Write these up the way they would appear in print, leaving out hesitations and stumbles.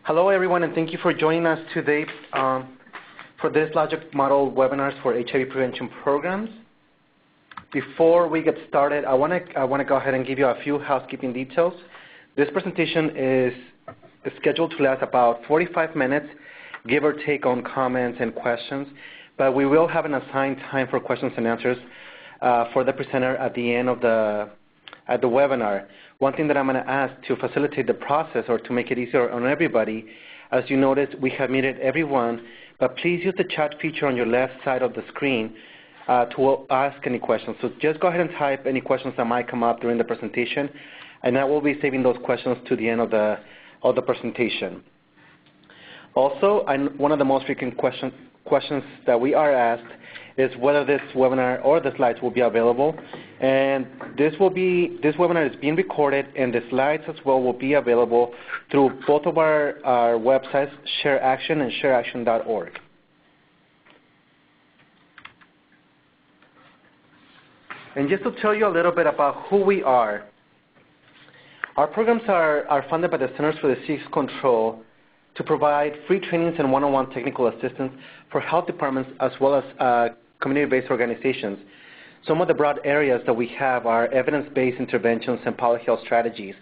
Hello, everyone, and thank you for joining us today for this logic model webinars for HIV prevention programs. Before we get started, I want to go ahead and give you a few housekeeping details. This presentation is scheduled to last about 45 minutes, give or take on comments and questions, but we will have an assigned time for questions and answers for the presenter at the end of the webinar. One thing that I'm going to ask to facilitate the process or to make it easier on everybody, as you notice, we have muted everyone, but please use the chat feature on your left side of the screen to ask any questions. So just go ahead and type any questions that might come up during the presentation, and I will be saving those questions to the end of the presentation. Also, one of the most frequent questions that we are asked is whether this webinar or the slides will be available. And this webinar is being recorded, and the slides as well will be available through both of our websites, ShareAction and ShareAction.org. And just to tell you a little bit about who we are, our programs are funded by the Centers for Disease Control to provide free trainings and one-on-one technical assistance for health departments as well as community-based organizations. Some of the broad areas that we have are evidence-based interventions and public health strategies,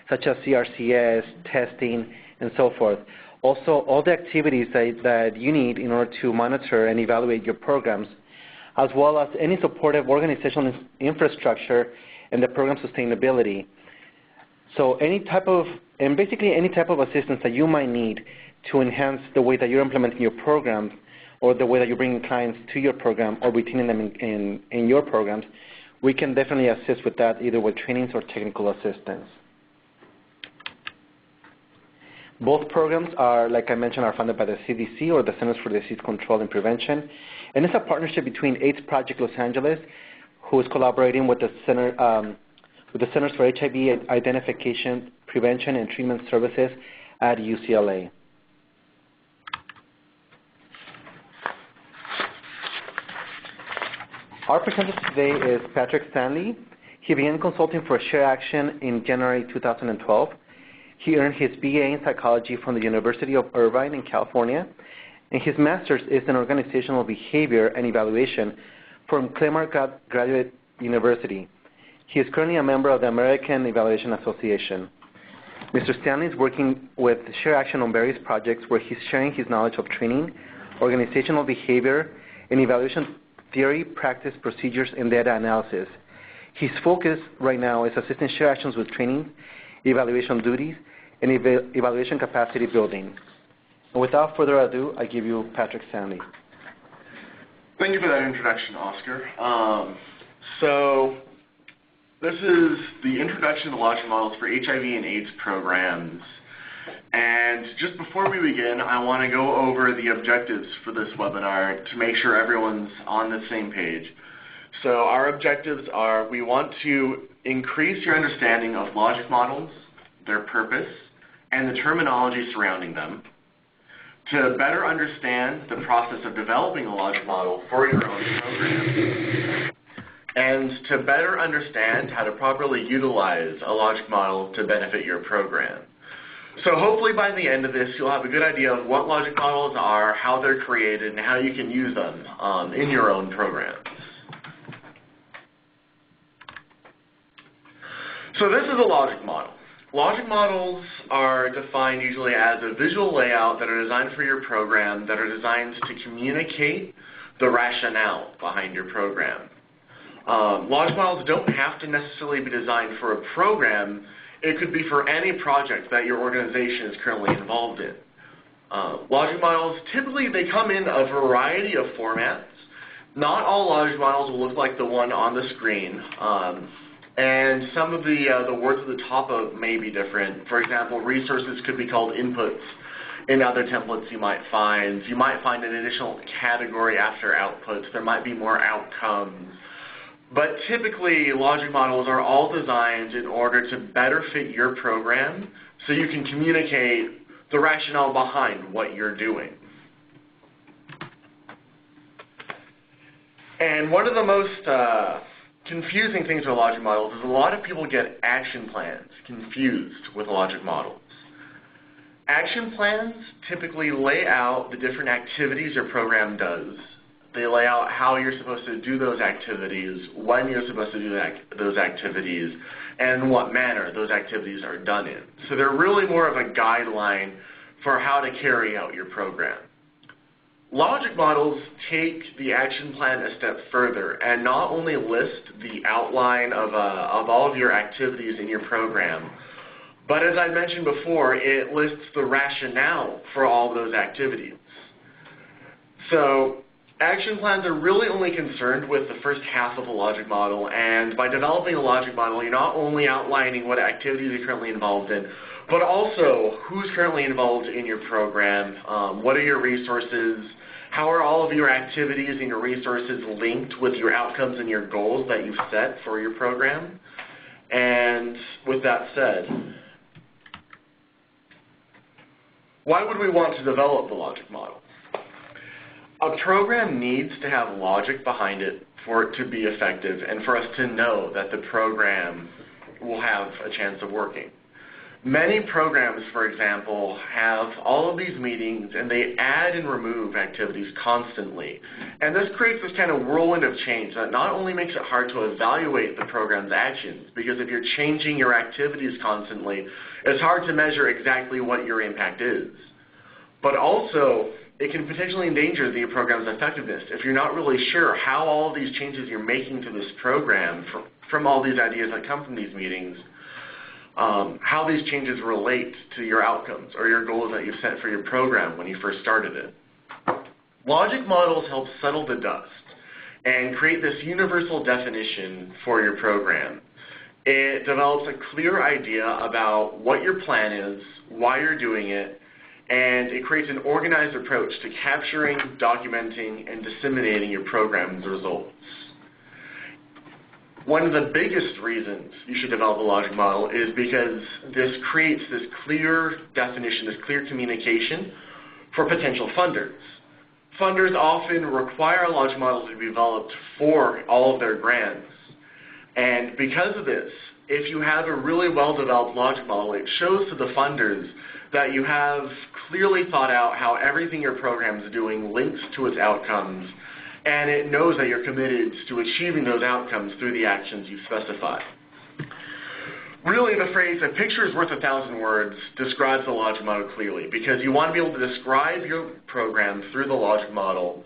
such as CRCS, testing, and so forth. Also, all the activities that you need in order to monitor and evaluate your programs, as well as any supportive organizational infrastructure and the program sustainability. So basically any type of assistance that you might need to enhance the way that you're implementing your program or the way that you're bringing clients to your program or retaining them in your programs, we can definitely assist with that either with trainings or technical assistance. Both programs are, like I mentioned, are funded by the CDC or the Centers for Disease Control and Prevention. And it's a partnership between AIDS Project Los Angeles, who is collaborating with the Centers for HIV Identification, Prevention, and Treatment Services at UCLA. Our presenter today is Patrick Stanley. He began consulting for ShareAction in January 2012. He earned his BA in psychology from the University of Irvine in California, and his master's is in organizational behavior and evaluation from Claremont Graduate University. He is currently a member of the American Evaluation Association. Mr. Stanley is working with ShareAction on various projects where he's sharing his knowledge of training, organizational behavior, and evaluation theory, practice, procedures, and data analysis. His focus right now is assisting ShareActions with training, evaluation duties, and evaluation capacity building. And without further ado, I give you Patrick Stanley. Thank you for that introduction, Oscar. So this is the introduction to logic models for HIV and AIDS programs. And just before we begin, I want to go over the objectives for this webinar to make sure everyone's on the same page. So our objectives are we want to increase your understanding of logic models, their purpose, and the terminology surrounding them, to better understand the process of developing a logic model for your own program, and to better understand how to properly utilize a logic model to benefit your program. So hopefully by the end of this, you'll have a good idea of what logic models are, how they're created, and how you can use them in your own programs. So this is a logic model. Logic models are defined usually as a visual layout that are designed for your program, that are designed to communicate the rationale behind your program. Logic models don't have to necessarily be designed for a program. It could be for any project that your organization is currently involved in. Logic models, typically they come in a variety of formats. Not all logic models will look like the one on the screen. And some of the words at the top of may be different. For example, resources could be called inputs in other templates you might find. You might find an additional category after outputs. There might be more outcomes. But typically, logic models are all designed in order to better fit your program so you can communicate the rationale behind what you're doing. And one of the most confusing things with logic models is a lot of people get action plans confused with logic models. Action plans typically lay out the different activities your program does. They lay out how you're supposed to do those activities, when you're supposed to do those activities, and in what manner those activities are done in. So they're really more of a guideline for how to carry out your program. Logic models take the action plan a step further and not only list the outline of all of your activities in your program, but as I mentioned before, it lists the rationale for all of those activities. So action plans are really only concerned with the first half of a logic model, and by developing a logic model, you're not only outlining what activities you're currently involved in, but also who's currently involved in your program, what are your resources, how are all of your activities and your resources linked with your outcomes and your goals that you've set for your program. And with that said, why would we want to develop the logic model? A program needs to have logic behind it for it to be effective and for us to know that the program will have a chance of working. Many programs, for example, have all of these meetings and they add and remove activities constantly. And this creates this kind of whirlwind of change that not only makes it hard to evaluate the program's actions, because if you're changing your activities constantly, it's hard to measure exactly what your impact is. But also, it can potentially endanger the program's effectiveness if you're not really sure how all of these changes you're making to this program from all these ideas that come from these meetings, how these changes relate to your outcomes or your goals that you set for your program when you first started it. Logic models help settle the dust and create this universal definition for your program. It develops a clear idea about what your plan is, why you're doing it, and it creates an organized approach to capturing, documenting, and disseminating your program's results. One of the biggest reasons you should develop a logic model is because this creates this clear definition, this clear communication for potential funders. Funders often require a logic model to be developed for all of their grants. And because of this, if you have a really well-developed logic model, it shows to the funders that you have clearly thought out how everything your program is doing links to its outcomes, and it knows that you're committed to achieving those outcomes through the actions you specify. Really, the phrase, "a picture is worth 1,000 words," describes the logic model clearly, because you want to be able to describe your program through the logic model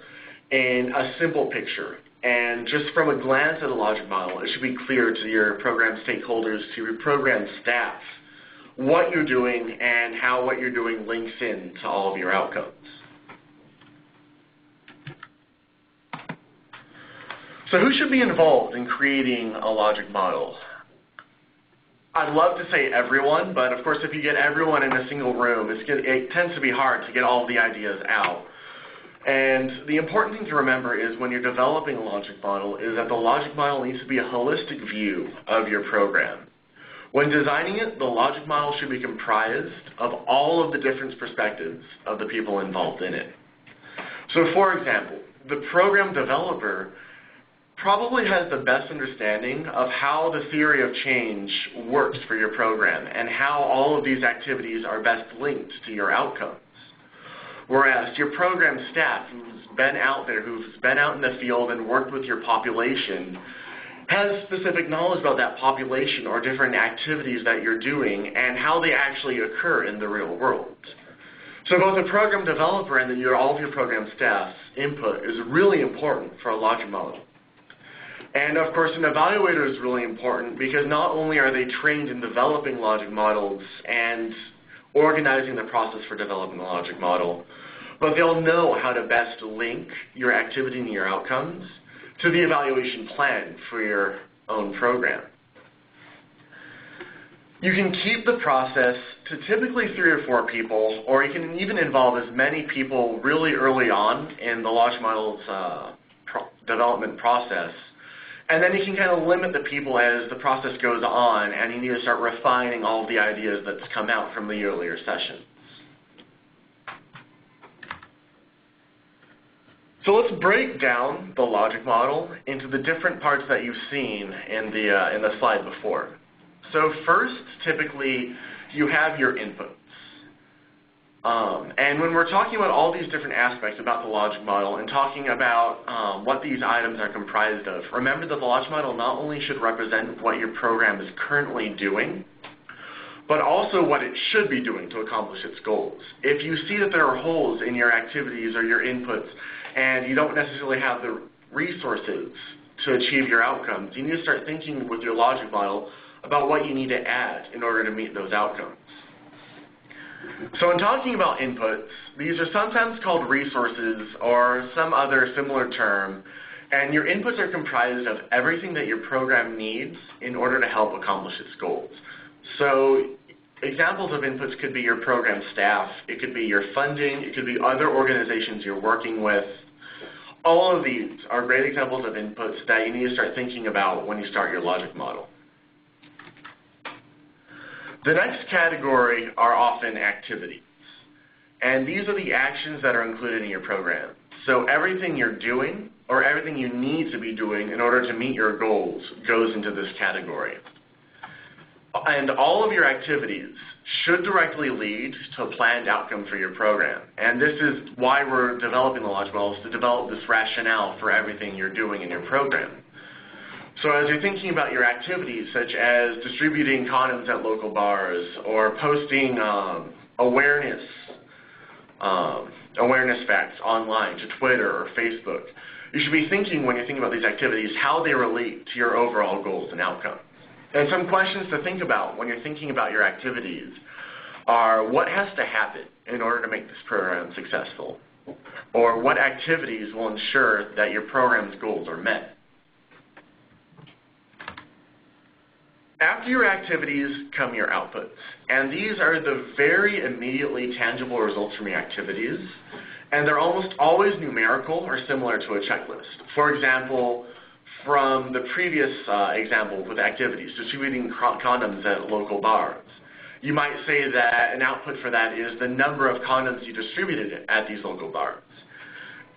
in a simple picture. And just from a glance at a logic model, it should be clear to your program stakeholders, to your program staff, what you're doing and how what you're doing links in to all of your outcomes. So who should be involved in creating a logic model? I'd love to say everyone, but of course if you get everyone in a single room, it tends to be hard to get all the ideas out. And the important thing to remember is when you're developing a logic model is that the logic model needs to be a holistic view of your program. When designing it, the logic model should be comprised of all of the different perspectives of the people involved in it. So for example, the program developer probably has the best understanding of how the theory of change works for your program and how all of these activities are best linked to your outcomes. Whereas your program staff, who's been out there, who's been out in the field and worked with your population, has specific knowledge about that population or different activities that you're doing and how they actually occur in the real world. So both the program developer and all of your program staff's input is really important for a logic model. And of course, an evaluator is really important because not only are they trained in developing logic models and organizing the process for developing a logic model, but they'll know how to best link your activity and your outcomes to the evaluation plan for your own program. You can keep the process to typically 3 or 4 people, or you can even involve as many people really early on in the logic model's development process. And then you can kind of limit the people as the process goes on and you need to start refining all of the ideas that's come out from the earlier sessions. So let's break down the logic model into the different parts that you've seen in the slide before. So first, typically, you have your inputs. And when we're talking about all these different aspects about the logic model and talking about what these items are comprised of, remember that the logic model not only should represent what your program is currently doing, but also what it should be doing to accomplish its goals. If you see that there are holes in your activities or your inputs and you don't necessarily have the resources to achieve your outcomes, you need to start thinking with your logic model about what you need to add in order to meet those outcomes. So in talking about inputs, these are sometimes called resources or some other similar term, and your inputs are comprised of everything that your program needs in order to help accomplish its goals. So examples of inputs could be your program staff, it could be your funding, it could be other organizations you're working with. All of these are great examples of inputs that you need to start thinking about when you start your logic model. The next category are often activities, and these are the actions that are included in your program. So everything you're doing or everything you need to be doing in order to meet your goals goes into this category. And all of your activities should directly lead to a planned outcome for your program. And this is why we're developing the logic model, is to develop this rationale for everything you're doing in your program. So as you're thinking about your activities, such as distributing condoms at local bars or posting awareness facts online to Twitter or Facebook, you should be thinking when you're thinking about these activities how they relate to your overall goals and outcomes. And some questions to think about when you're thinking about your activities are what has to happen in order to make this program successful? Or what activities will ensure that your program's goals are met? After your activities come your outputs, and these are the very immediately tangible results from your activities, and they're almost always numerical or similar to a checklist. For example, from the previous example with activities, distributing condoms at local bars, you might say that an output for that is the number of condoms you distributed at these local bars.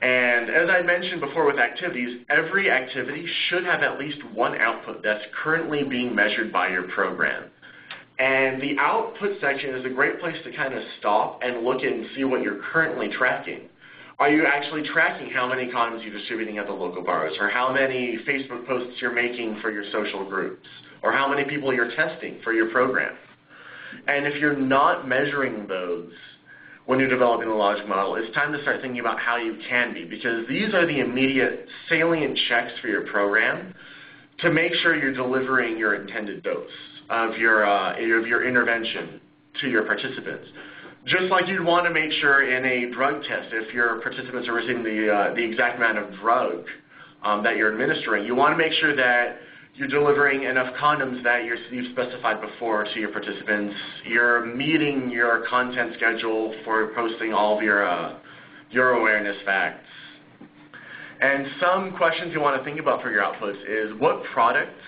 And as I mentioned before with activities, every activity should have at least one output that's currently being measured by your program. And the output section is a great place to kind of stop and look and see what you're currently tracking. Are you actually tracking how many condoms you're distributing at the local bars, or how many Facebook posts you're making for your social groups, or how many people you're testing for your program? And if you're not measuring those when you're developing the logic model, it's time to start thinking about how you can be, because these are the immediate salient checks for your program to make sure you're delivering your intended dose of your intervention to your participants. Just like you'd want to make sure in a drug test, if your participants are receiving the exact amount of drug that you're administering, you want to make sure that you're delivering enough condoms that you've specified before to your participants. You're meeting your content schedule for posting all of your awareness facts. And some questions you want to think about for your outputs is what products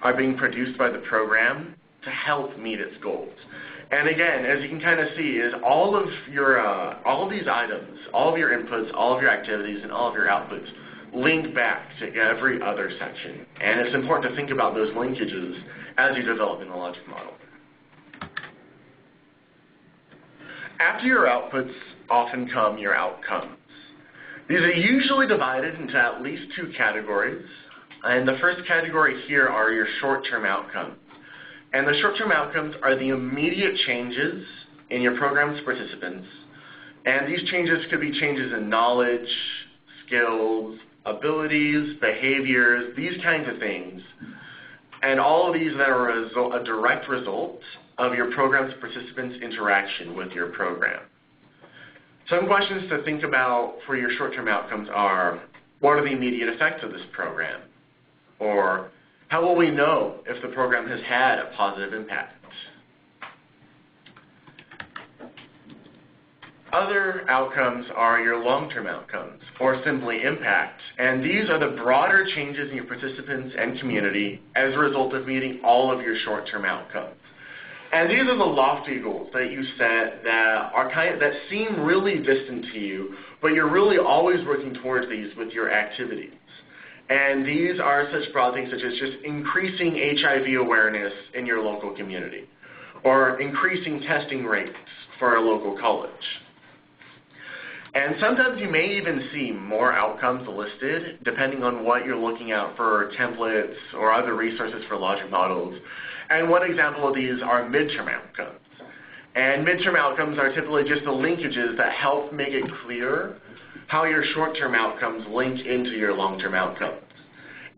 are being produced by the program to help meet its goals. And again, as you can kind of see, is all of these items, all of your inputs, all of your activities, and all of your outputs link back to every other section. And it's important to think about those linkages as you develop in the logic model. After your outputs often come your outcomes. These are usually divided into at least two categories. And the first category here are your short-term outcomes. And the short-term outcomes are the immediate changes in your program's participants. And these changes could be changes in knowledge, skills, abilities, behaviors, these kinds of things. And all of these that are a direct result of your program's participants' interaction with your program. Some questions to think about for your short-term outcomes are, what are the immediate effects of this program? Or, how will we know if the program has had a positive impact? Other outcomes are your long-term outcomes, or simply impact. And these are the broader changes in your participants and community as a result of meeting all of your short-term outcomes. And these are the lofty goals that you set that seem really distant to you, but you're really always working towards these with your activities. And these are such broad things such as just increasing HIV awareness in your local community, or increasing testing rates for a local college. And sometimes you may even see more outcomes listed depending on what you're looking at for templates or other resources for logic models. And one example of these are midterm outcomes. And midterm outcomes are typically just the linkages that help make it clear how your short-term outcomes link into your long-term outcomes.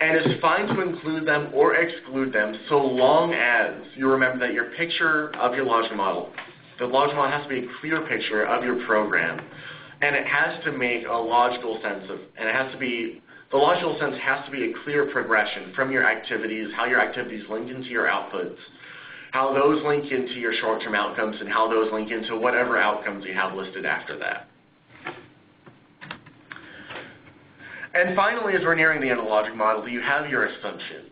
And it's fine to include them or exclude them so long as you remember that your picture of your logic model, the logic model has to be a clear picture of your program, and it has to make a logical sense of, and it has to be, the logical sense has to be a clear progression from your activities, how your activities link into your outputs, how those link into your short-term outcomes, and how those link into whatever outcomes you have listed after that. And finally, as we're nearing the end of the logic model, you have your assumptions.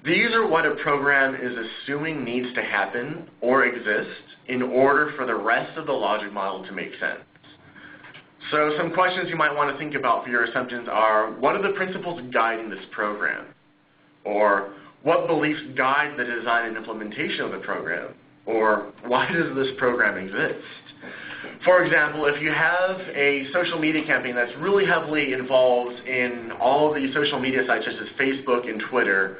These are what a program is assuming needs to happen or exist in order for the rest of the logic model to make sense. So some questions you might want to think about for your assumptions are, what are the principles guiding this program? Or what beliefs guide the design and implementation of the program? Or why does this program exist? For example, if you have a social media campaign that's really heavily involved in all of the social media sites such as Facebook and Twitter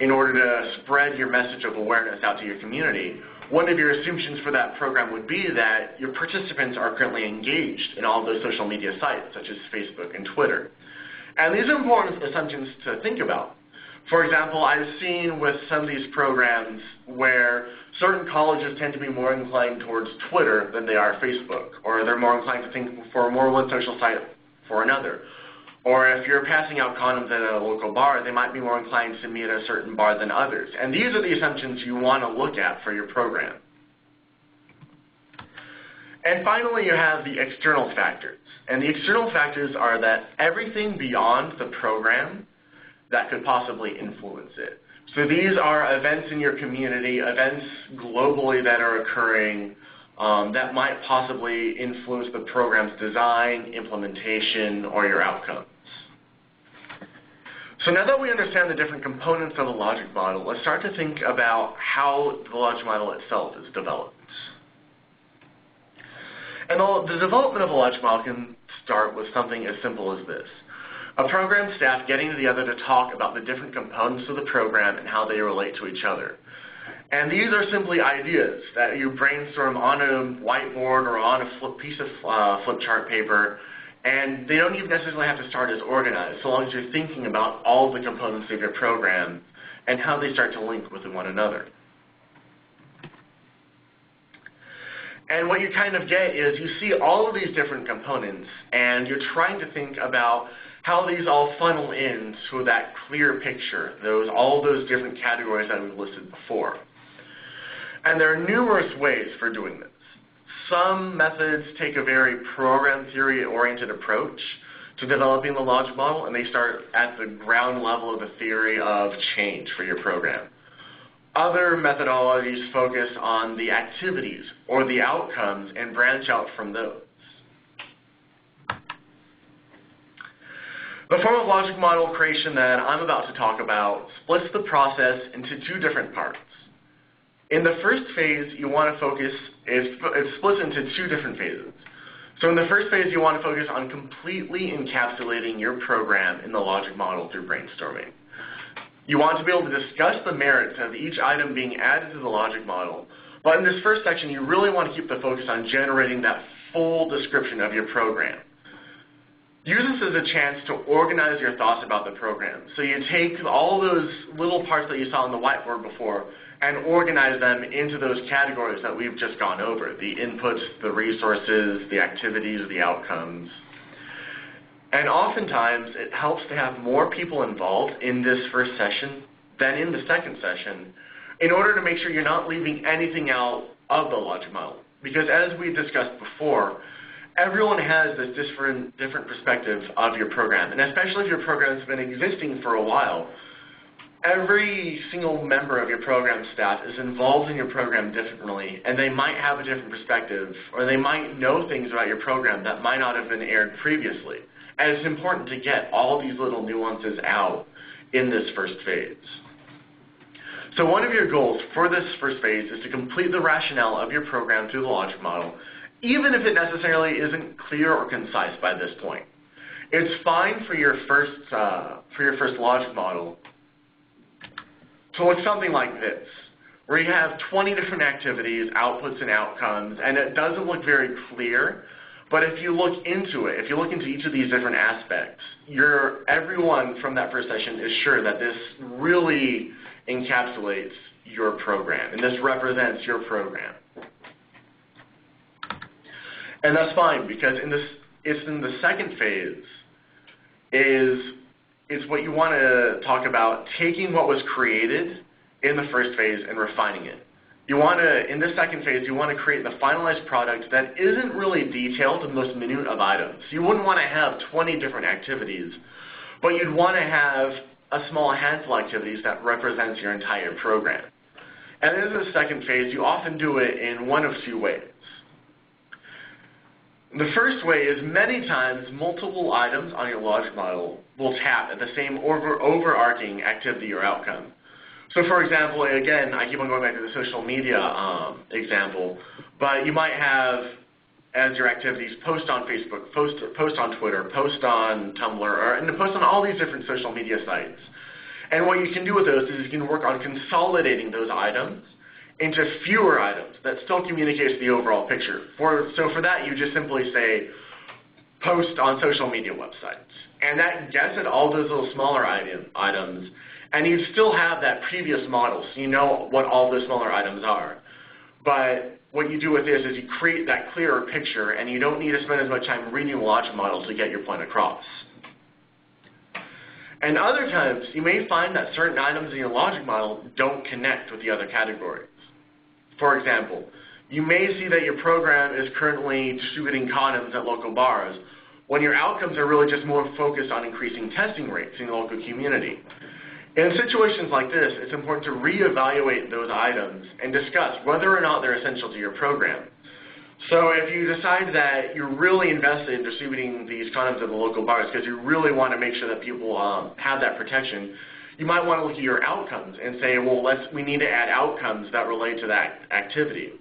in order to spread your message of awareness out to your community, one of your assumptions for that program would be that your participants are currently engaged in all of those social media sites such as Facebook and Twitter. And these are important assumptions to think about. For example, I've seen with some of these programs where certain colleges tend to be more inclined towards Twitter than they are Facebook, or they're more inclined to think for more one social site for another. Or if you're passing out condoms at a local bar, they might be more inclined to meet at a certain bar than others. And these are the assumptions you want to look at for your program. And finally, you have the external factors. And the external factors are that everything beyond the program that could possibly influence it. So these are events in your community, events globally that are occurring that might possibly influence the program's design, implementation, or your outcomes. So now that we understand the different components of a logic model, let's start to think about how the logic model itself is developed. And the development of a logic model can start with something as simple as this. A program staff getting together to talk about the different components of the program and how they relate to each other. And these are simply ideas that you brainstorm on a whiteboard or on a piece of flip chart paper, and they don't even necessarily have to start as organized, so long as you're thinking about all the components of your program and how they start to link with one another. And what you kind of get is you see all of these different components, and you're trying to think about how these all funnel into that clear picture, all those different categories that we've listed before. And there are numerous ways for doing this. Some methods take a very program theory-oriented approach to developing the logic model, and they start at the ground level of the theory of change for your program. Other methodologies focus on the activities or the outcomes and branch out from those. The form of logic model creation that I'm about to talk about splits the process into two different parts. In the first phase, you want to focus, it splits into two different phases. So in the first phase, you want to focus on completely encapsulating your program in the logic model through brainstorming. You want to be able to discuss the merits of each item being added to the logic model, but in this first section, you really want to keep the focus on generating that full description of your program. Use this as a chance to organize your thoughts about the program. So you take all those little parts that you saw on the whiteboard before and organize them into those categories that we've just gone over, the inputs, the resources, the activities, the outcomes. And oftentimes, it helps to have more people involved in this first session than in the second session in order to make sure you're not leaving anything out of the logic model. Because as we discussed before, everyone has this different perspective of your program. And especially if your program has been existing for a while, every single member of your program staff is involved in your program differently, and they might have a different perspective, or they might know things about your program that might not have been aired previously. And it's important to get all these little nuances out in this first phase. So one of your goals for this first phase is to complete the rationale of your program through the logic model, even if it necessarily isn't clear or concise by this point. It's fine for your first logic model to look something like this, where you have 20 different activities, outputs and outcomes, and it doesn't look very clear. But if you look into it, if you look into each of these different aspects, everyone from that first session is sure that this really encapsulates your program, and this represents your program. And that's fine, because it's in the second phase is what you want to talk about, taking what was created in the first phase and refining it. You want to, in this second phase, you want to create the finalized product that isn't really detailed to the most minute of items. You wouldn't want to have 20 different activities, but you'd want to have a small handful of activities that represents your entire program. And in the second phase, you often do it in one of two ways. The first way is many times multiple items on your logic model will tap at the same overarching activity or outcome. So for example, again, I keep on going back to the social media example, but you might have as your activities post on Facebook, post on Twitter, post on Tumblr, and post on all these different social media sites. And what you can do with those is you can work on consolidating those items into fewer items that still communicates the overall picture. So for that, you just simply say, post on social media websites. And that gets at all those little smaller items, and you still have that previous model, so you know what all those smaller items are. But what you do with this is you create that clearer picture, and you don't need to spend as much time reading the logic model to get your point across. And other times, you may find that certain items in your logic model don't connect with the other categories. For example, you may see that your program is currently distributing condoms at local bars, when your outcomes are really just more focused on increasing testing rates in the local community. In situations like this, it's important to reevaluate those items and discuss whether or not they're essential to your program. So if you decide that you're really invested in distributing these condoms at the local bars because you really want to make sure that people have that protection, you might want to look at your outcomes and say, well, we need to add outcomes that relate to that activity.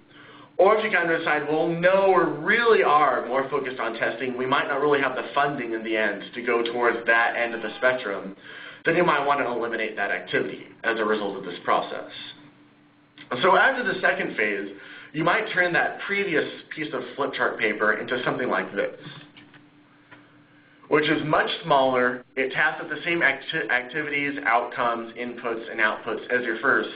Or if you kind of decide, well, no, we really are more focused on testing, we might not really have the funding in the end to go towards that end of the spectrum, then you might want to eliminate that activity as a result of this process. So after the second phase, you might turn that previous piece of flip chart paper into something like this, which is much smaller. It taps at the same activities, outcomes, inputs, and outputs as your first,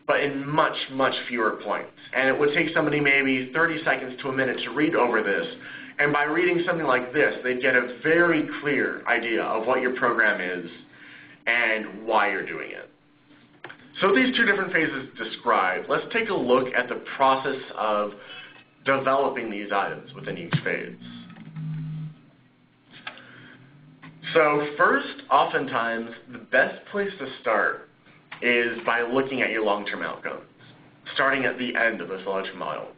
but in much, much fewer points. And it would take somebody maybe 30 seconds to a minute to read over this. And by reading something like this, they'd get a very clear idea of what your program is and why you're doing it. So these two different phases described, let's take a look at the process of developing these items within each phase. So first, oftentimes, the best place to start is by looking at your long-term outcomes, starting at the end of this logic model.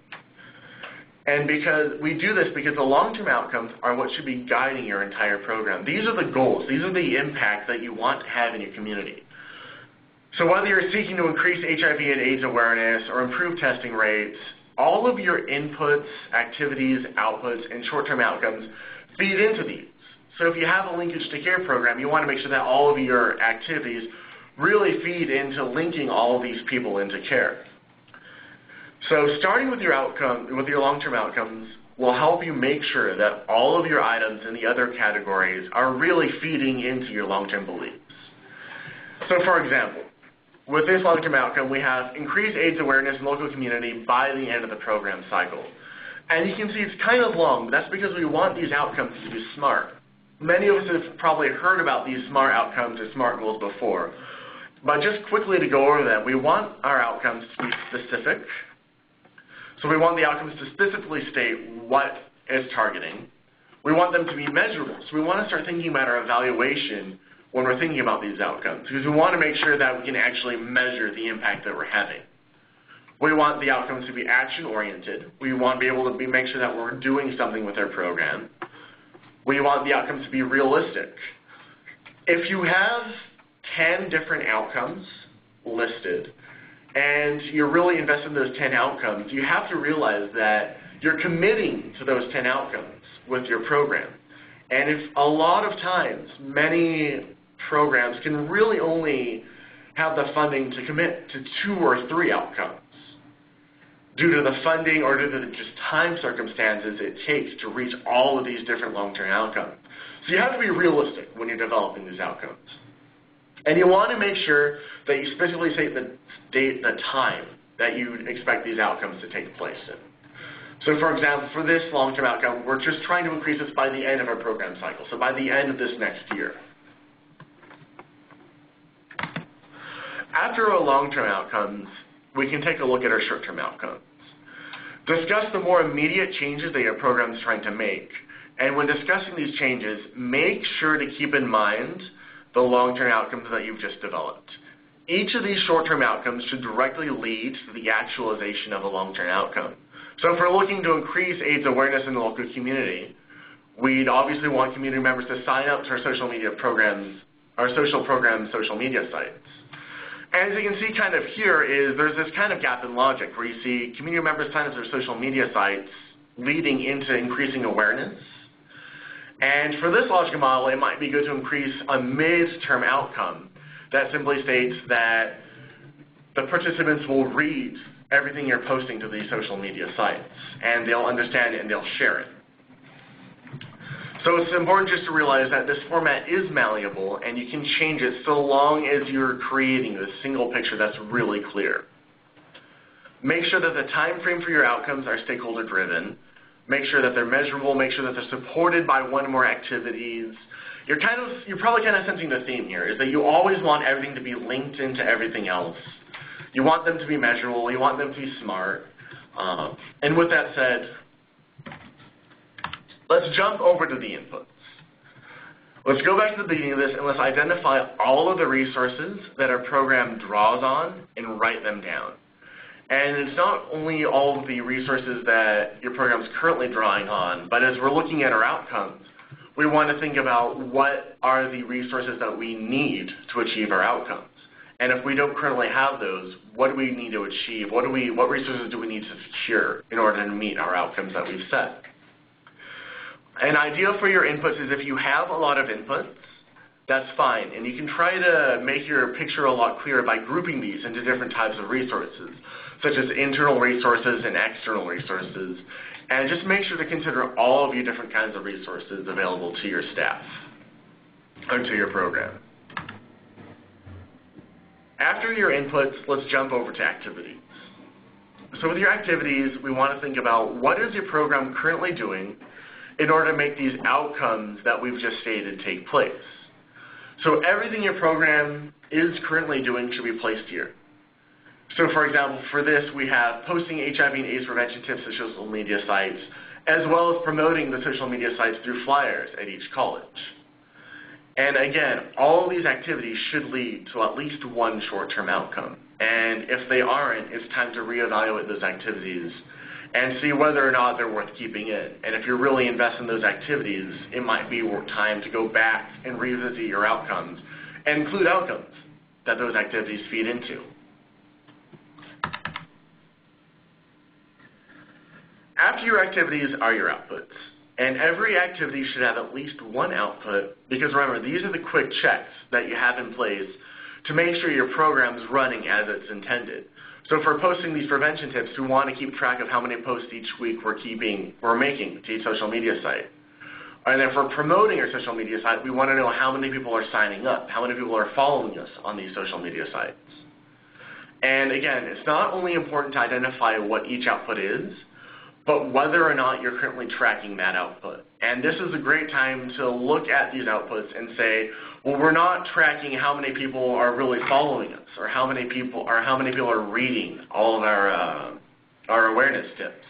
And because we do this because the long-term outcomes are what should be guiding your entire program. These are the goals. These are the impacts that you want to have in your community. So whether you're seeking to increase HIV and AIDS awareness or improve testing rates, all of your inputs, activities, outputs, and short-term outcomes feed into these. So if you have a linkage to care program, you want to make sure that all of your activities really feed into linking all of these people into care. So starting with your long-term outcomes will help you make sure that all of your items in the other categories are really feeding into your long-term beliefs. So for example, with this long-term outcome, we have increased AIDS awareness in the local community by the end of the program cycle. And you can see it's kind of long, but that's because we want these outcomes to be SMART. Many of us have probably heard about these SMART outcomes or SMART goals before. But just quickly to go over them, we want our outcomes to be specific. So we want the outcomes to specifically state what is targeting. We want them to be measurable. So we want to start thinking about our evaluation when we're thinking about these outcomes, because we want to make sure that we can actually measure the impact that we're having. We want the outcomes to be action-oriented. We want to be able to make sure that we're doing something with our program. We want the outcomes to be realistic. If you have 10 different outcomes listed, and you're really invested in those 10 outcomes, you have to realize that you're committing to those 10 outcomes with your program. And if a lot of times, many programs can really only have the funding to commit to 2 or 3 outcomes due to the funding or due to the just time circumstances it takes to reach all of these different long-term outcomes. So you have to be realistic when you're developing these outcomes. And you want to make sure that you specifically state the time that you expect these outcomes to take place in. So for example, for this long-term outcome, we're just trying to increase this by the end of our program cycle, so by the end of this next year. After our long-term outcomes, we can take a look at our short-term outcomes. Discuss the more immediate changes that your program is trying to make. And when discussing these changes, make sure to keep in mind the long-term outcomes that you've just developed. Each of these short-term outcomes should directly lead to the actualization of a long-term outcome. So if we're looking to increase AIDS awareness in the local community, we'd obviously want community members to sign up to our social media programs, our social program social media sites. And as you can see kind of here is there's this kind of gap in logic where you see community members sign up to their social media sites leading into increasing awareness. And for this logical model, it might be good to increase a midterm outcome that simply states that the participants will read everything you're posting to these social media sites, and they'll understand it and they'll share it. So it's important just to realize that this format is malleable and you can change it so long as you're creating this single picture that's really clear. Make sure that the time frame for your outcomes are stakeholder driven. Make sure that they're measurable. Make sure that they're supported by one or more activities. You're probably kind of sensing the theme here, is that you always want everything to be linked into everything else. You want them to be measurable. You want them to be smart. And with that said, let's jump over to the inputs. Let's go back to the beginning of this and let's identify all of the resources that our program draws on and write them down. And it's not only all of the resources that your program is currently drawing on, but as we're looking at our outcomes, we want to think about what are the resources that we need to achieve our outcomes. And if we don't currently have those, what do we need to achieve? What resources do we need to secure in order to meet our outcomes that we've set? An idea for your inputs is if you have a lot of inputs, that's fine. And you can try to make your picture a lot clearer by grouping these into different types of resources, such as internal resources and external resources. And just make sure to consider all of your different kinds of resources available to your staff or to your program. After your inputs, let's jump over to activities. So with your activities, we want to think about what is your program currently doing in order to make these outcomes that we've just stated take place. So everything your program is currently doing should be placed here. So for example, for this we have posting HIV and AIDS prevention tips to social media sites, as well as promoting the social media sites through flyers at each college. And again, all of these activities should lead to at least one short-term outcome. And if they aren't, it's time to reevaluate those activities and see whether or not they're worth keeping in. And if you're really invested in those activities, it might be time to go back and revisit your outcomes and include outcomes that those activities feed into. After your activities are your outputs. And every activity should have at least one output, because remember, these are the quick checks that you have in place to make sure your program is running as it's intended. So for posting these prevention tips, we want to keep track of how many posts each week we're making to each social media site. And if we're promoting our social media site, we want to know how many people are signing up, how many people are following us on these social media sites. And again, it's not only important to identify what each output is, but whether or not you're currently tracking that output. And this is a great time to look at these outputs and say, well, we're not tracking how many people are really following us, or how many people are reading all of our awareness tips,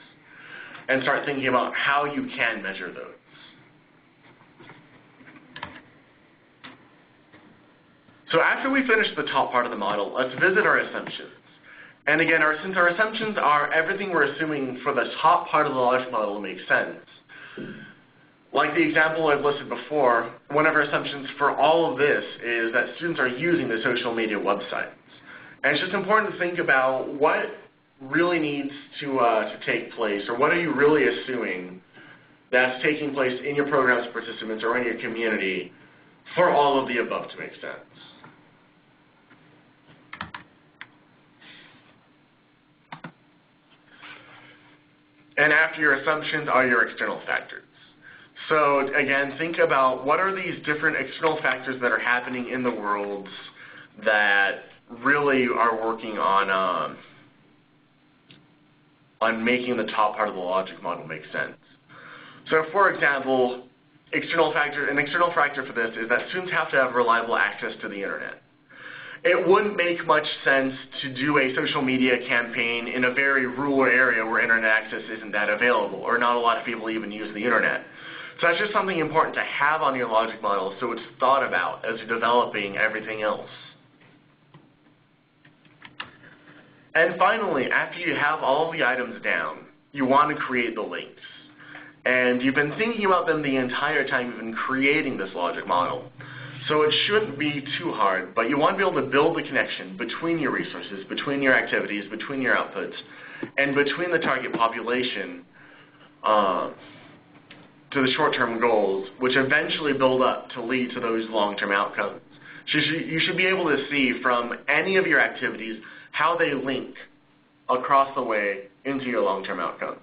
and start thinking about how you can measure those. So after we finish the top part of the model, let's visit our assumptions. And again, since our assumptions are everything we're assuming for the top part of the logic model makes sense, like the example I've listed before, one of our assumptions for all of this is that students are using the social media websites. And it's just important to think about what really needs to take place, or what are you really assuming that's taking place in your program's participants or in your community for all of the above to make sense. And after your assumptions are your external factors. So again, think about what are these different external factors that are happening in the world that really are working on making the top part of the logic model make sense. So for example, an external factor for this is that students have to have reliable access to the internet. It wouldn't make much sense to do a social media campaign in a very rural area where internet access isn't that available, or not a lot of people even use the internet. So that's just something important to have on your logic model so it's thought about as you're developing everything else. And finally, after you have all the items down, you want to create the links. And you've been thinking about them the entire time you've been creating this logic model. So it shouldn't be too hard, but you want to be able to build the connection between your resources, between your activities, between your outputs, and between the target population to the short-term goals, which eventually build up to lead to those long-term outcomes. So you should be able to see from any of your activities how they link across the way into your long-term outcomes.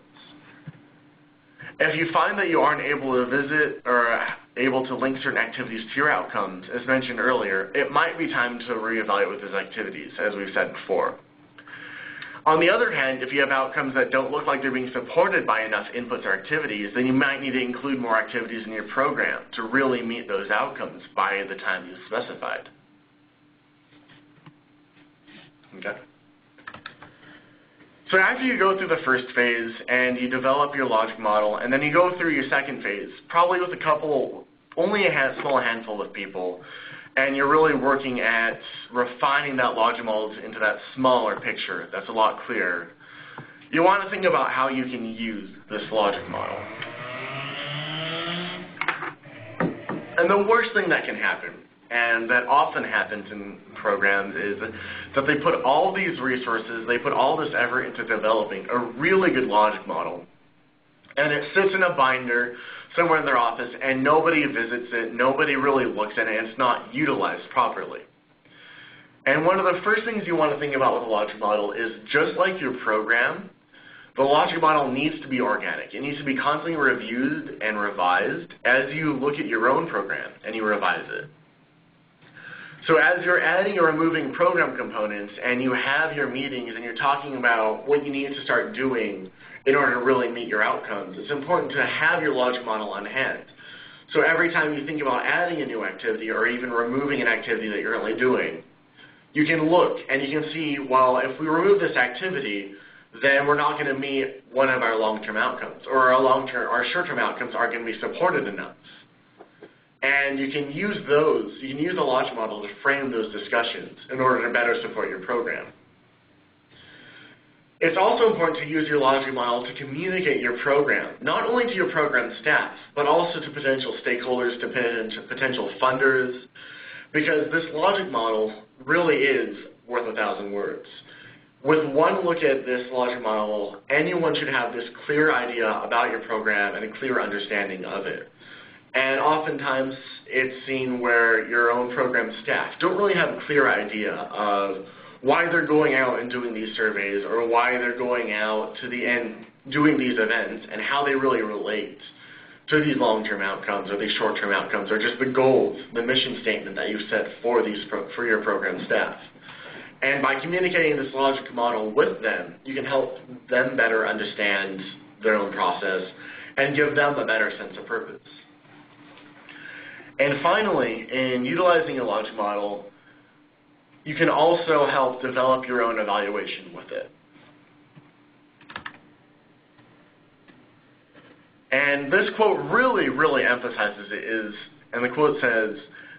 If you find that you aren't able to visit or able to link certain activities to your outcomes, as mentioned earlier, it might be time to reevaluate those activities, as we've said before. On the other hand, if you have outcomes that don't look like they're being supported by enough inputs or activities, then you might need to include more activities in your program to really meet those outcomes by the time you specified. Okay. So after you go through the first phase and you develop your logic model, and then you go through your second phase, probably with only a small handful of people, and you're really working at refining that logic model into that smaller picture that's a lot clearer, you want to think about how you can use this logic model. And the worst thing that can happen, and that often happens in programs, is that they put all these resources, they put all this effort into developing a really good logic model, and it sits in a binder somewhere in their office, and nobody visits it, nobody really looks at it, and it's not utilized properly. And one of the first things you want to think about with a logic model is, just like your program, the logic model needs to be organic. It needs to be constantly reviewed and revised as you look at your own program and you revise it. So as you're adding or removing program components and you have your meetings and you're talking about what you need to start doing in order to really meet your outcomes, it's important to have your logic model on hand. So every time you think about adding a new activity or even removing an activity that you're currently doing, you can look and you can see, well, if we remove this activity, then we're not going to meet one of our long-term outcomes, or our short-term outcomes aren't going to be supported enough. And you can use the logic model to frame those discussions in order to better support your program. It's also important to use your logic model to communicate your program, not only to your program staff, but also to potential stakeholders, to potential funders, because this logic model really is worth 1,000 words. With one look at this logic model, anyone should have this clear idea about your program and a clear understanding of it. And oftentimes, it's seen where your own program staff don't really have a clear idea of why they're going out and doing these surveys, or why they're going out to the end doing these events, and how they really relate to these long-term outcomes or these short-term outcomes, or just the goals, the mission statement that you've set for your program staff. And by communicating this logic model with them, you can help them better understand their own process and give them a better sense of purpose. And finally, in utilizing a logic model, you can also help develop your own evaluation with it. And this quote really, really emphasizes it, and the quote says,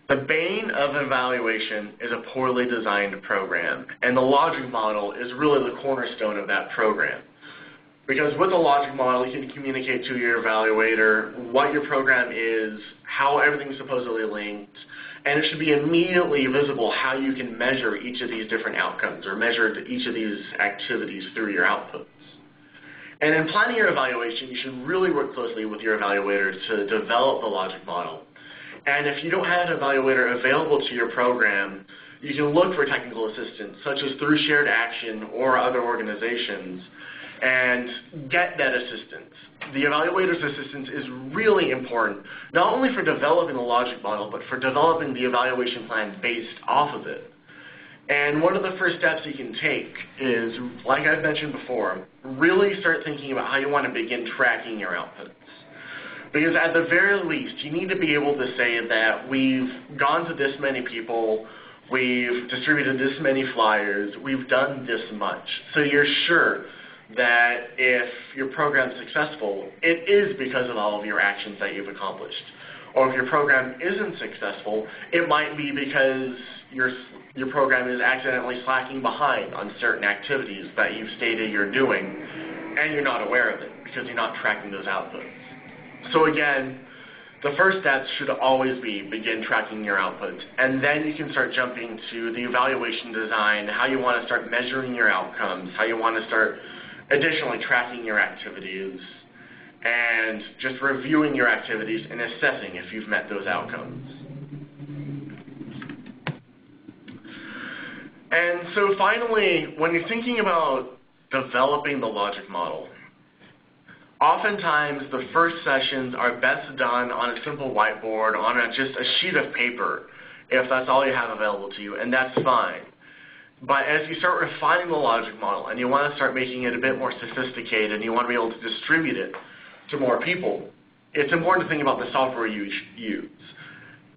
"The bane of evaluation is a poorly designed program," and the logic model is really the cornerstone of that program. Because with a logic model, you can communicate to your evaluator what your program is, how everything's supposedly linked, and it should be immediately visible how you can measure each of these different outcomes or measure each of these activities through your outputs. And in planning your evaluation, you should really work closely with your evaluator to develop the logic model. And if you don't have an evaluator available to your program, you can look for technical assistance, such as through Shared Action or other organizations, and get that assistance. The evaluator's assistance is really important, not only for developing the logic model, but for developing the evaluation plan based off of it. And one of the first steps you can take is, like I've mentioned before, really start thinking about how you want to begin tracking your outputs. Because at the very least, you need to be able to say that we've gone to this many people, we've distributed this many flyers, we've done this much. So you're sure that if your program's successful, it is because of all of your actions that you've accomplished. Or if your program isn't successful, it might be because your program is accidentally slacking behind on certain activities that you've stated you're doing, and you're not aware of it because you're not tracking those outputs. So again, the first steps should always be begin tracking your outputs, and then you can start jumping to the evaluation design, how you want to start measuring your outcomes, how you want to start additionally tracking your activities, and just reviewing your activities and assessing if you've met those outcomes. And so finally, when you're thinking about developing the logic model, oftentimes the first sessions are best done on a simple whiteboard, on just a sheet of paper, if that's all you have available to you, and that's fine. But as you start refining the logic model and you want to start making it a bit more sophisticated and you want to be able to distribute it to more people, it's important to think about the software you use.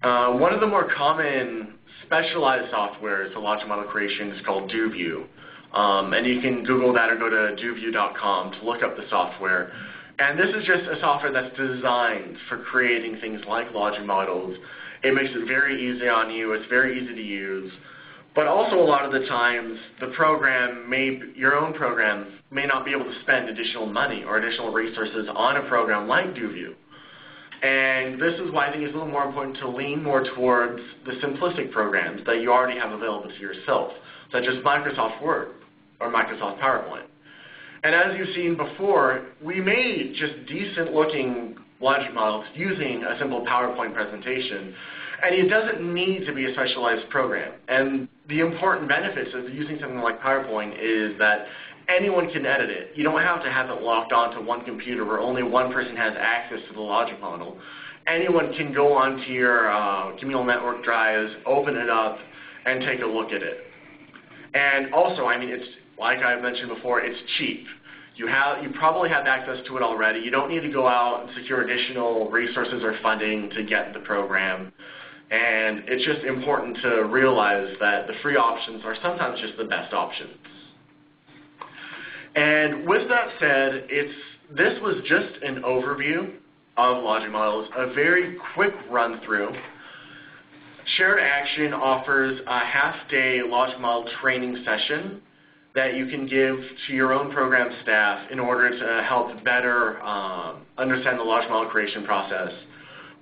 One of the more common specialized softwares for logic model creation is called DoView. And you can Google that or go to doview.com to look up the software. And this is just a software that's designed for creating things like logic models. It makes it very easy on you. It's very easy to use. But also a lot of the times, your own program may not be able to spend additional money or additional resources on a program like DoView. And this is why I think it's a little more important to lean more towards the simplistic programs that you already have available to yourself, such as Microsoft Word or Microsoft PowerPoint. And as you've seen before, we made just decent-looking logic models using a simple PowerPoint presentation, and it doesn't need to be a specialized program. And the important benefits of using something like PowerPoint is that anyone can edit it. You don't have to have it locked onto one computer where only one person has access to the logic model. Anyone can go onto your communal network drives, open it up, and take a look at it. And also, I mean, it's like I mentioned before, it's cheap. You probably have access to it already. You don't need to go out and secure additional resources or funding to get the program. And it's just important to realize that the free options are sometimes just the best options. And with that said, this was just an overview of logic models, a very quick run-through. Shared Action offers a half-day logic model training session that you can give to your own program staff in order to help better understand the logic model creation process.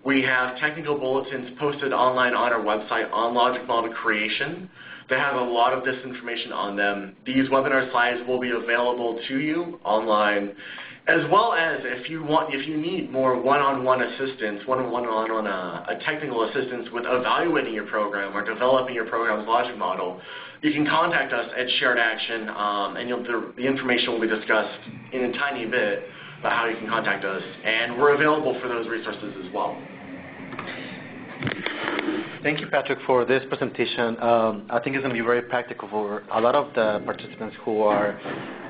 We have technical bulletins posted online on our website on logic model creation that have a lot of this information on them. These webinar slides will be available to you online, as well as if you need more one-on-one assistance, a technical assistance with evaluating your program or developing your program's logic model, you can contact us at Shared Action, and the information will be discussed in a tiny bit about how you can contact us, and we're available for those resources as well. Thank you, Patrick, for this presentation. I think it's going to be very practical for a lot of the participants who are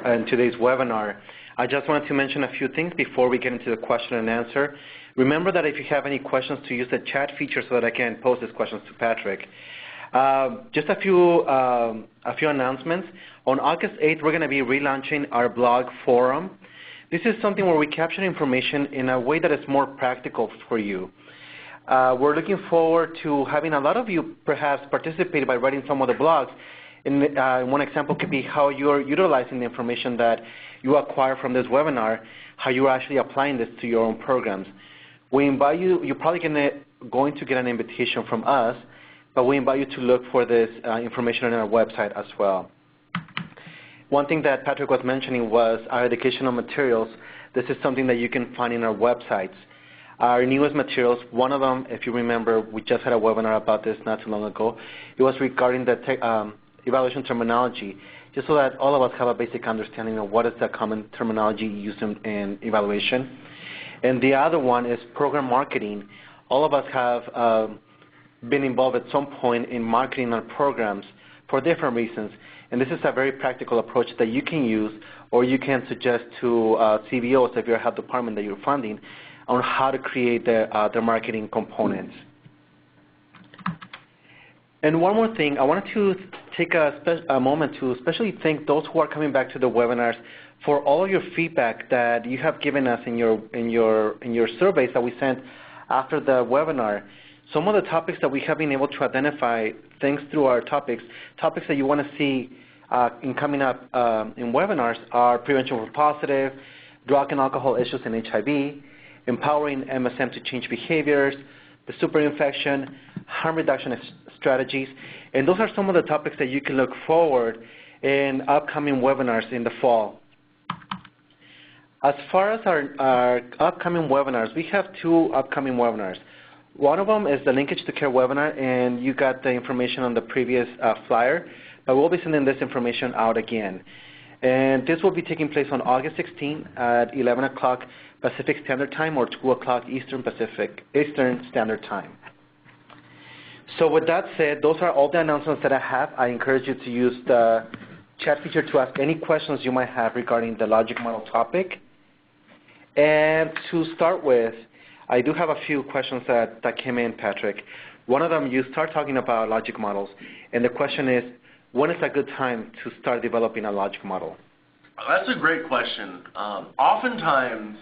in today's webinar. I just wanted to mention a few things before we get into the question and answer. Remember that if you have any questions, to use the chat feature so that I can pose these questions to Patrick. Just a few announcements. On August 8th, we're going to be relaunching our blog forum. This is something where we capture information in a way that is more practical for you. We're looking forward to having a lot of you perhaps participate by writing some of the blogs. One example could be how you're utilizing the information that you acquire from this webinar, how you're actually applying this to your own programs. We invite you, you're probably going to get an invitation from us, but we invite you to look for this information on our website as well. One thing that Patrick was mentioning was our educational materials. This is something that you can find in our websites. Our newest materials, one of them, if you remember, we just had a webinar about this not too long ago. It was regarding the evaluation terminology, just so that all of us have a basic understanding of what is the common terminology used in evaluation. And the other one is program marketing. All of us have been involved at some point in marketing our programs for different reasons. And this is a very practical approach that you can use, or you can suggest to CBOs, if you're a health department that you're funding, on how to create their marketing components. And one more thing, I wanted to take a moment to especially thank those who are coming back to the webinars for all of your feedback that you have given us in your surveys that we sent after the webinar. Some of the topics that we have been able to identify, thanks through our topics that you want to see in coming up in webinars are prevention for positive, drug and alcohol issues in HIV, empowering MSM to change behaviors, the superinfection, harm reduction strategies, and those are some of the topics that you can look forward in upcoming webinars in the fall. As far as our upcoming webinars, we have 2 upcoming webinars. One of them is the Linkage to Care webinar, and you got the information on the previous flyer, but we'll be sending this information out again. And this will be taking place on August 16 at 11 o'clock Pacific Standard Time or 2 o'clock Eastern Standard Time. So with that said, those are all the announcements that I have. I encourage you to use the chat feature to ask any questions you might have regarding the logic model topic. And to start with, I do have a few questions that came in, Patrick. One of them, you start talking about logic models, and the question is, when is a good time to start developing a logic model? That's a great question. Oftentimes,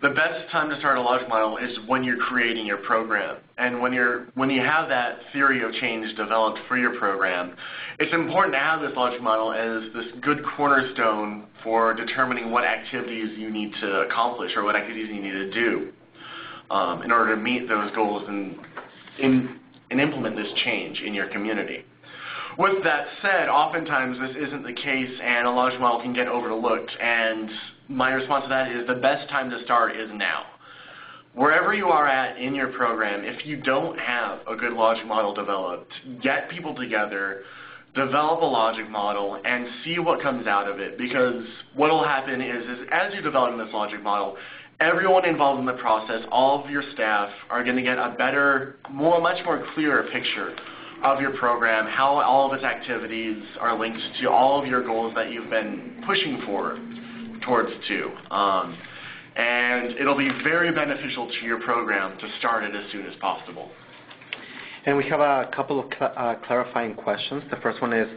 the best time to start a logic model is when you're creating your program. And when you have that theory of change developed for your program, it's important to have this logic model as this good cornerstone for determining what activities you need to accomplish or what activities you need to do in order to meet those goals and implement this change in your community. With that said, oftentimes this isn't the case and a logic model can get overlooked, and my response to that is the best time to start is now. Wherever you are at in your program, if you don't have a good logic model developed, get people together, develop a logic model, and see what comes out of it, because what will happen is as you're developing this logic model, everyone involved in the process, all of your staff, are going to get a better, much more clearer picture of your program, how all of its activities are linked to all of your goals that you've been pushing towards to. And it'll be very beneficial to your program to start it as soon as possible. And we have a couple of clarifying questions. The first one is,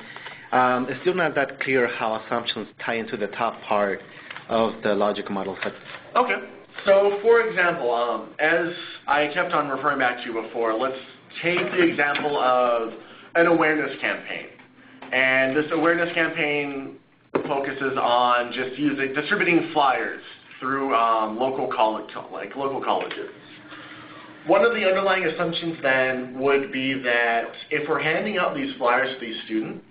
it's still not that clear how assumptions tie into the top part of the logic model. Okay. So, for example, as I kept on referring back to before, let's take the example of an awareness campaign. And this awareness campaign focuses on just distributing flyers through local colleges. One of the underlying assumptions then would be that if we're handing out these flyers to these students,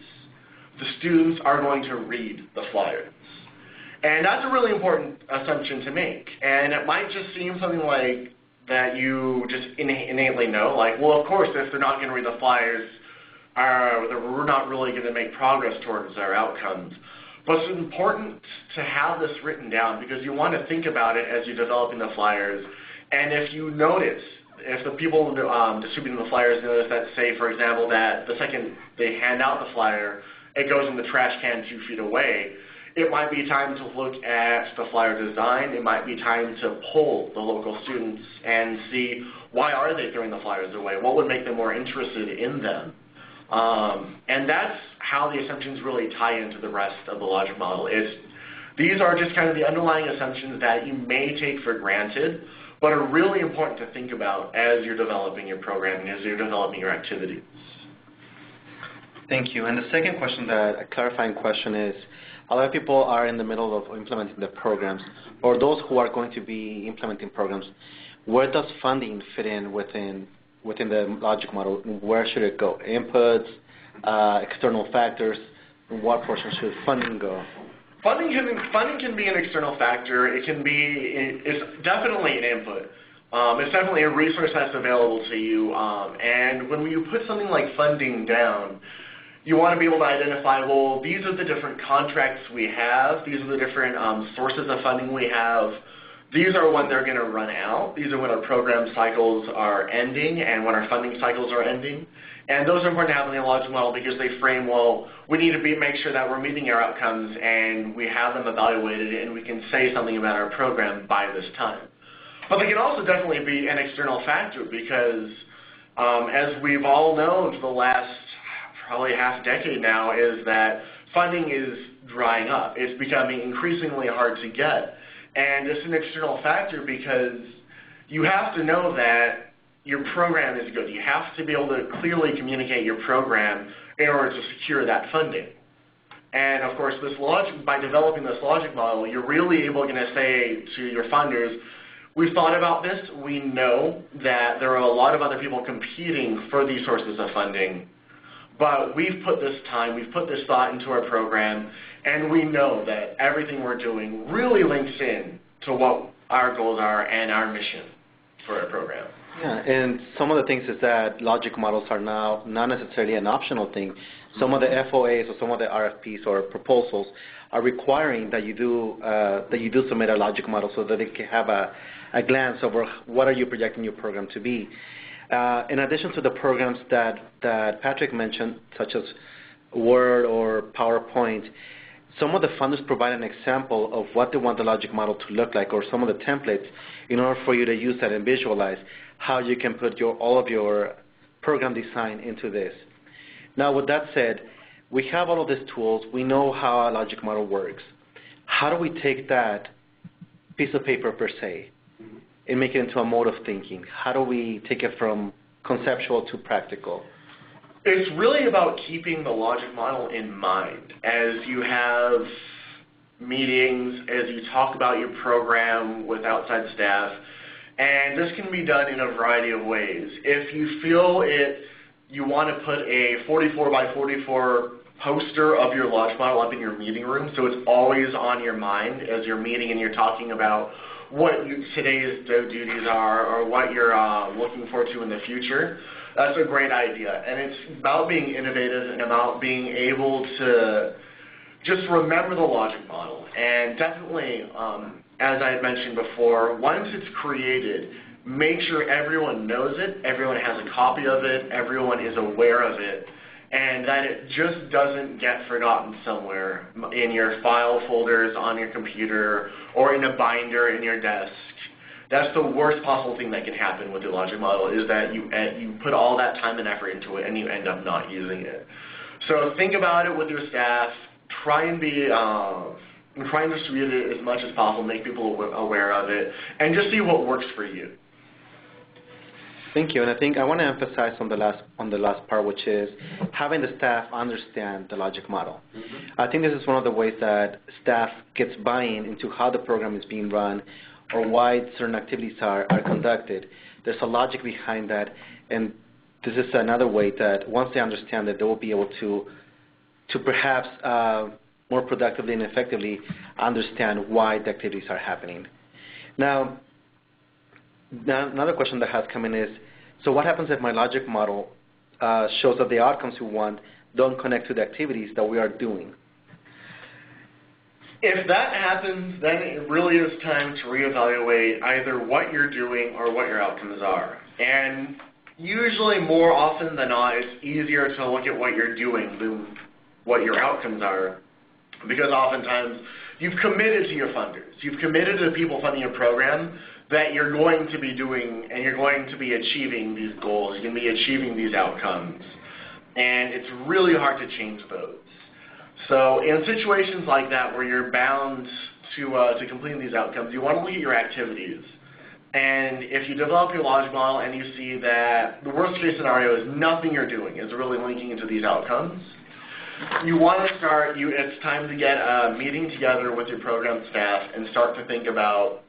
the students are going to read the flyers. And that's a really important assumption to make. And it might just seem something like that you just innately know, like, well, of course, if they're not going to read the flyers, we're not really going to make progress towards our outcomes. But it's important to have this written down because you want to think about it as you're developing the flyers. And if you notice, if the people distributing the flyers notice that, say, for example, that the second they hand out the flyer, it goes in the trash can 2 feet away, it might be time to look at the flyer design. It might be time to poll the local students and see why are they throwing the flyers away? What would make them more interested in them? And that's how the assumptions really tie into the rest of the logic model. These are just kind of the underlying assumptions that you may take for granted, but are really important to think about as you're developing your programming, as you're developing your activities. Thank you. And the second question, a clarifying question is, a lot of people are in the middle of implementing the programs, or those who are going to be implementing programs. Where does funding fit in within the logic model? Where should it go? Inputs, external factors, what portion should funding go? Funding can be an external factor. It's definitely an input. It's definitely a resource that's available to you. And when you put something like funding down, you want to be able to identify, well, these are the different contracts we have. These are the different sources of funding we have. These are when they're going to run out. These are when our program cycles are ending and when our funding cycles are ending. And those are important to have in the logic model because they frame, well, we need to make sure that we're meeting our outcomes and we have them evaluated and we can say something about our program by this time. But they can also definitely be an external factor because as we've all known for the last probably half decade now is that funding is drying up. It's becoming increasingly hard to get. And it's an external factor because you have to know that your program is good. You have to be able to clearly communicate your program in order to secure that funding. And of course, by developing this logic model, you're really able to say to your funders, we've thought about this. We know that there are a lot of other people competing for these sources of funding. But we've put this time, we've put this thought into our program, and we know that everything we're doing really links in to what our goals are and our mission for our program. Yeah, and some of the things is that logic models are now not necessarily an optional thing. Some of the FOAs or some of the RFPs or proposals are requiring that you do submit a logic model so that they can have a glance over what are you projecting your program to be. In addition to the programs that Patrick mentioned, such as Word or PowerPoint, some of the funders provide an example of what they want the logic model to look like or some of the templates in order for you to use that and visualize how you can put all of your program design into this. Now, with that said, we have all of these tools. We know how a logic model works. How do we take that piece of paper per se and make it into a mode of thinking? How do we take it from conceptual to practical? It's really about keeping the logic model in mind as you have meetings, as you talk about your program with outside staff, and this can be done in a variety of ways. If you feel you want to put a 44 by 44 poster of your logic model up in your meeting room so it's always on your mind as you're meeting and you're talking about what today's duties are or what you're looking forward to in the future, that's a great idea. And it's about being innovative and about being able to just remember the logic model. And definitely, as I had mentioned before, once it's created, make sure everyone knows it, everyone has a copy of it, everyone is aware of it, and that it just doesn't get forgotten somewhere in your file folders on your computer or in a binder in your desk. That's the worst possible thing that can happen with the logic model is that you put all that time and effort into it and you end up not using it. So think about it with your staff. Try and distribute it as much as possible, make people aware of it, and just see what works for you. Thank you, and I think I want to emphasize on the last part, which is having the staff understand the logic model. Mm-hmm. I think this is one of the ways that staff gets buy-in into how the program is being run or why certain activities are conducted. There's a logic behind that, and this is another way that once they understand it, they will be able to perhaps more productively and effectively understand why the activities are happening. Now, another question that has come in is, so what happens if my logic model shows that the outcomes we want don't connect to the activities that we are doing? If that happens, then it really is time to reevaluate either what you're doing or what your outcomes are. And usually, more often than not, it's easier to look at what you're doing than what your outcomes are, because oftentimes you've committed to your funders. You've committed to the people funding your program that you're going to be doing and you're going to be achieving these goals. You're going to be achieving these outcomes. And it's really hard to change those. So in situations like that where you're bound to completing these outcomes, you want to look at your activities. And if you develop your logic model and you see that the worst case scenario is nothing you're doing is really linking into these outcomes, You want to start, it's time to get a meeting together with your program staff and start to think about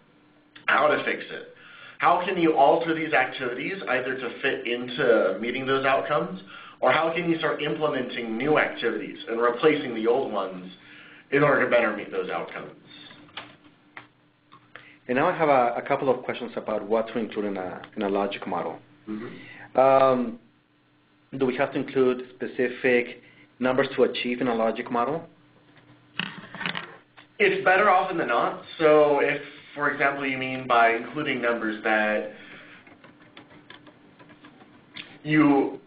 how to fix it. How can you alter these activities either to fit into meeting those outcomes, or how can you start implementing new activities and replacing the old ones in order to better meet those outcomes? And now I have a couple of questions about what to include in a logic model. Mm-hmm. Do we have to include specific numbers to achieve in a logic model? It's better often than not. So if, for example, you mean by including numbers that you,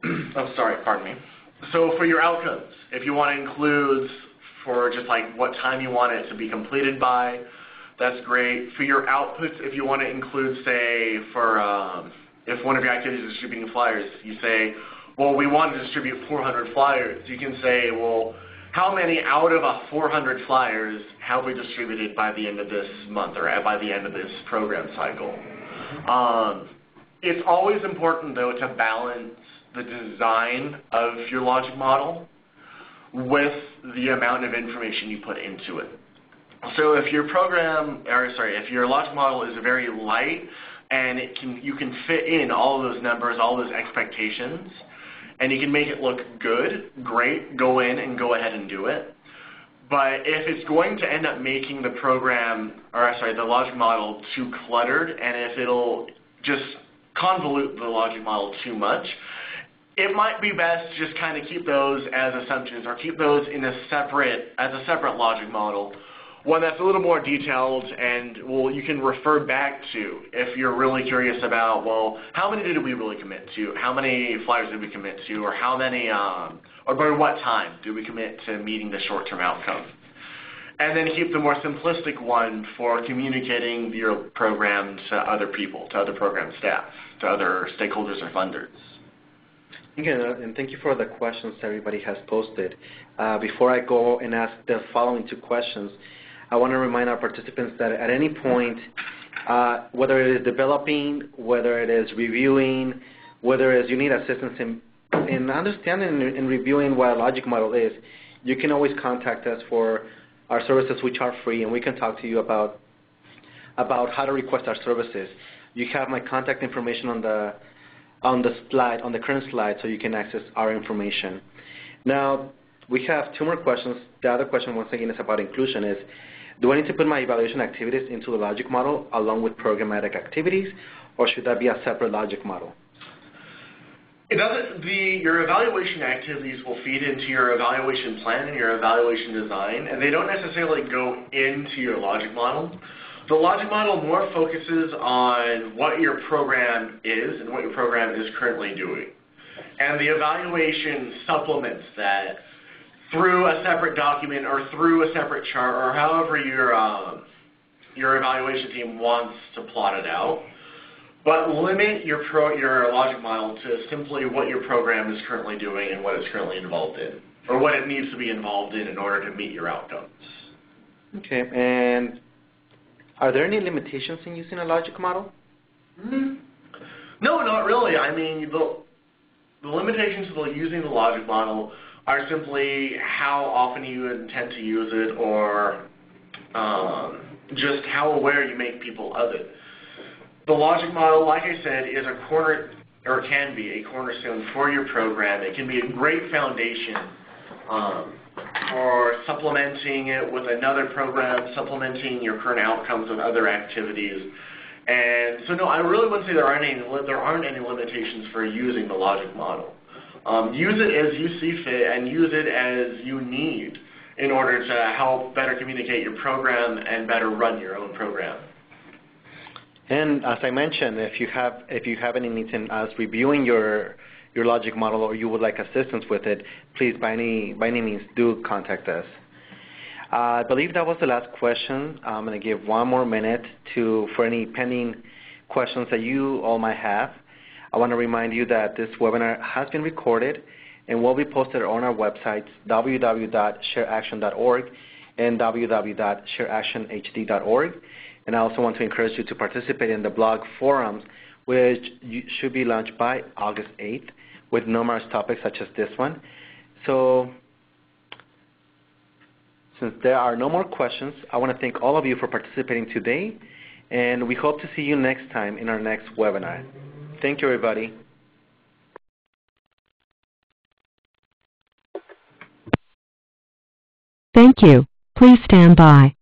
pardon me. So for your outcomes, if you want to include for just like what time you want it to be completed by, that's great. For your outputs, if you want to include, say, for if one of your activities is distributing flyers, you say, well, we want to distribute 400 flyers. You can say, well, how many out of 400 flyers have we distributed by the end of this month or by the end of this program cycle? It's always important, though, to balance the design of your logic model with the amount of information you put into it. So if your if your logic model is very light and you can fit in all of those numbers, all those expectations, and you can make it look good, great, go in and go ahead and do it. But if it's going to end up making the the logic model too cluttered, and if it'll just convolute the logic model too much, it might be best to just kind of keep those as assumptions or keep those in as a separate logic model, one that's a little more detailed and you can refer back to if you're really curious about, well, how many did we really commit to? How many flyers did we commit to? Or how many, or by what time did we commit to meeting the short-term outcome? And then keep the more simplistic one for communicating your program to other people, to other program staff, to other stakeholders or funders. Again, and thank you for the questions everybody has posted. Before I go and ask the following two questions, I want to remind our participants that at any point, whether it is developing, whether it is reviewing, whether it is you need assistance in understanding and reviewing what a logic model is, you can always contact us for our services, which are free, and we can talk to you about how to request our services. You have my contact information on the slide, on the current slide, so you can access our information. Now, we have two more questions. The other question, once again, is about inclusion. Do I need to put my evaluation activities into the logic model along with programmatic activities, or should that be a separate logic model? It doesn't. Your evaluation activities will feed into your evaluation plan and your evaluation design, and they don't necessarily go into your logic model. The logic model more focuses on what your program is and what your program is currently doing. And the evaluation supplements that through a separate document or through a separate chart or however your evaluation team wants to plot it out. But limit your logic model to simply what your program is currently doing and what it's currently involved in, or what it needs to be involved in order to meet your outcomes. Okay, and are there any limitations in using a logic model? No, not really. I mean, the limitations of using the logic model are simply how often you intend to use it, or just how aware you make people of it. The logic model, like I said, is can be a cornerstone for your program. It can be a great foundation for supplementing it with another program, supplementing your current outcomes with other activities. And so, no, I really wouldn't say there aren't any limitations for using the logic model. Use it as you see fit and use it as you need in order to help better communicate your program and better run your own program. And as I mentioned, if you have any needs in us reviewing your logic model, or you would like assistance with it, please by any means do contact us. I believe that was the last question. I'm going to give one more minute for any pending questions that you all might have. I want to remind you that this webinar has been recorded and will be posted on our websites, www.shareaction.org and www.shareactionhd.org. And I also want to encourage you to participate in the blog forums, which should be launched by August 8th with numerous topics such as this one. So Since there are no more questions, I want to thank all of you for participating today, and we hope to see you next time in our next webinar. Thank you, everybody. Thank you. Please stand by.